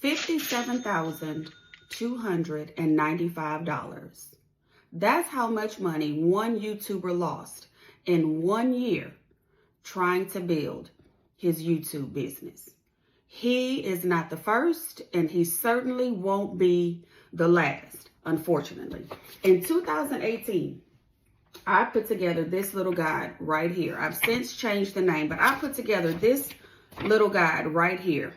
$57,295. That's how much money one YouTuber lost in 1 year trying to build his YouTube business. He is not the first, and he certainly won't be the last, unfortunately. In 2018, I put together this little guide right here. I've since changed the name, but I put together this little guide right here.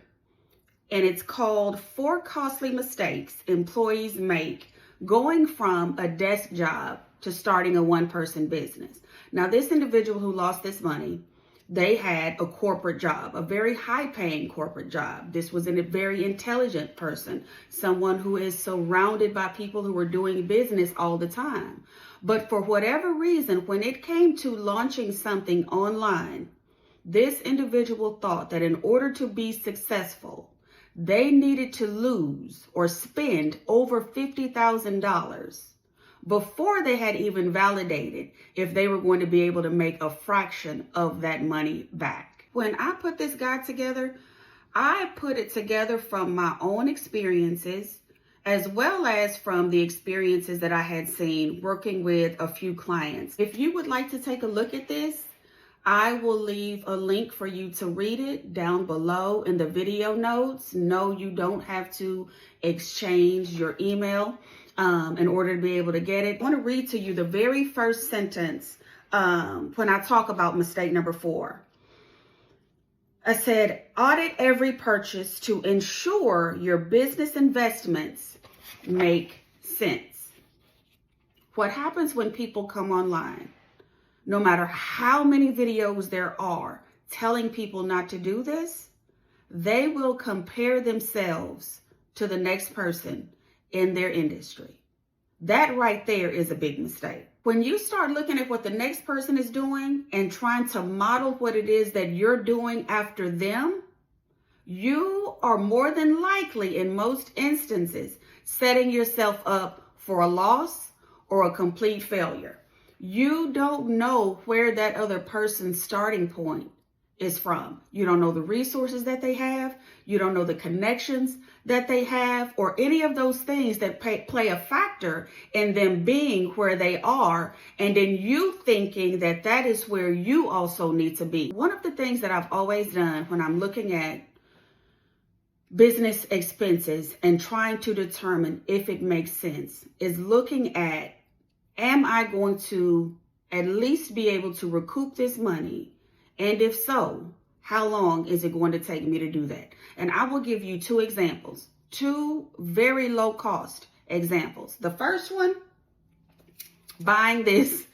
And it's called 4 Costly Mistakes Employees Make Going from a Desk Job to Starting a One-Person Business. Now, this individual who lost this money, they had a corporate job, a very high-paying corporate job. This was a very intelligent person, someone who is surrounded by people who are doing business all the time. But for whatever reason, when it came to launching something online, this individual thought that in order to be successful, they needed to lose or spend over $50,000 before they had even validated if they were going to be able to make a fraction of that money back. When I put this guide together, I put it together from my own experiences, as well as from the experiences that I had seen working with a few clients. If you would like to take a look at this, I will leave a link for you to read it down below in the video notes. No, you don't have to exchange your email in order to be able to get it. I want to read to you the very first sentence when I talk about mistake number 4. I said, audit every purchase to ensure your business investments make sense. What happens when people come online, no matter how many videos there are telling people not to do this, they will compare themselves to the next person in their industry. That right there is a big mistake. When you start looking at what the next person is doing and trying to model what it is that you're doing after them, you are more than likely, in most instances, setting yourself up for a loss or a complete failure. You don't know where that other person's starting point is from. You don't know the resources that they have. You don't know the connections that they have, or any of those things that play a factor in them being where they are, and then you thinking that that is where you also need to be. One of the things that I've always done when I'm looking at business expenses and trying to determine if it makes sense is looking at, am I going to at least be able to recoup this money? And if so, how long is it going to take me to do that? And I will give you 2 examples, 2 very low cost examples. The first one, buying this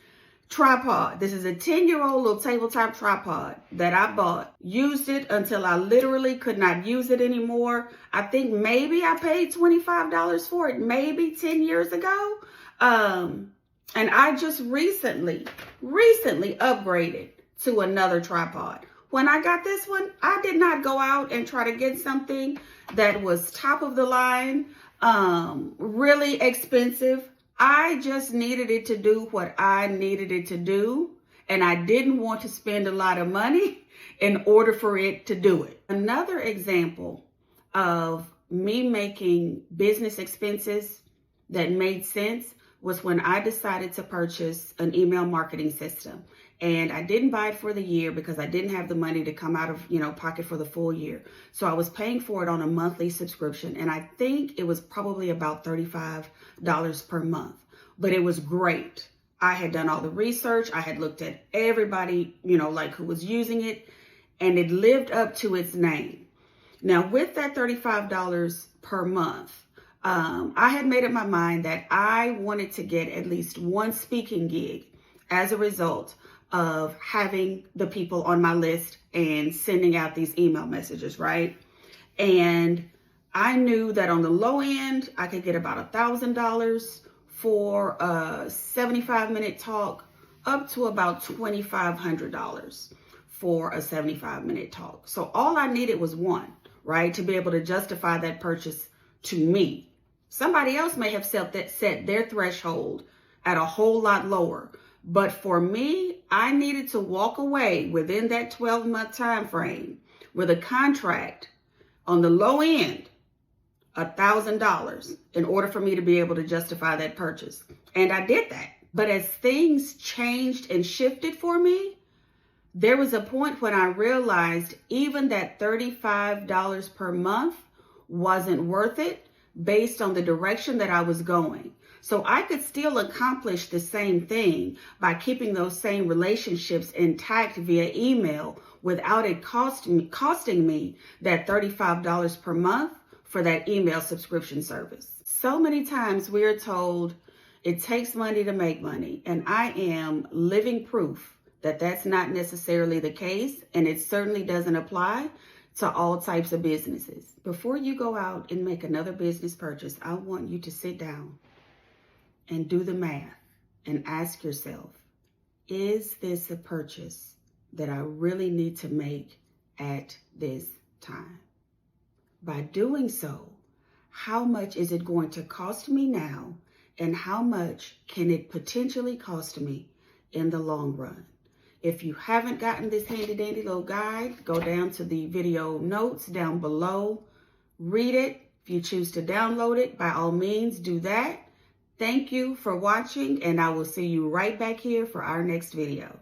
tripod. This is a 10-year-old little tabletop tripod that I bought. Used it until I literally could not use it anymore. I think maybe I paid $25 for it, maybe 10 years ago. And I just recently upgraded to another tripod. When I got this one, I did not go out and try to get something that was top of the line, really expensive. I just needed it to do what I needed it to do, and I didn't want to spend a lot of money in order for it to do it. Another example of me making business expenses that made sense was when I decided to purchase an email marketing system. And I didn't buy it for the year because I didn't have the money to come out of, pocket for the full year. So I was paying for it on a monthly subscription. And I think it was probably about $35 per month. But it was great. I had done all the research. I had looked at everybody, who was using it. And it lived up to its name. Now, with that $35 per month, I had made up my mind that I wanted to get at least one speaking gig as a result of having the people on my list and sending out these email messages, right? And I knew that on the low end, I could get about $1,000 for a 75-minute talk, up to about $2,500 for a 75-minute talk. So all I needed was one, right? To be able to justify that purchase to me. Somebody else may have set their threshold at a whole lot lower. But for me, I needed to walk away within that 12-month time frame with a contract on the low end $1,000 in order for me to be able to justify that purchase. And I did that. But as things changed and shifted for me, there was a point when I realized even that $35 per month wasn't worth it based on the direction that I was going. So I could still accomplish the same thing by keeping those same relationships intact via email without it costing me that $35 per month for that email subscription service. So many times we are told it takes money to make money, and I am living proof that that's not necessarily the case, and it certainly doesn't apply to all types of businesses. Before you go out and make another business purchase, I want you to sit down and do the math and ask yourself, is this a purchase that I really need to make at this time? By doing so, how much is it going to cost me now, and how much can it potentially cost me in the long run? If you haven't gotten this handy dandy little guide, go down to the video notes down below, read it. If you choose to download it, by all means, do that. Thank you for watching, and I will see you right back here for our next video.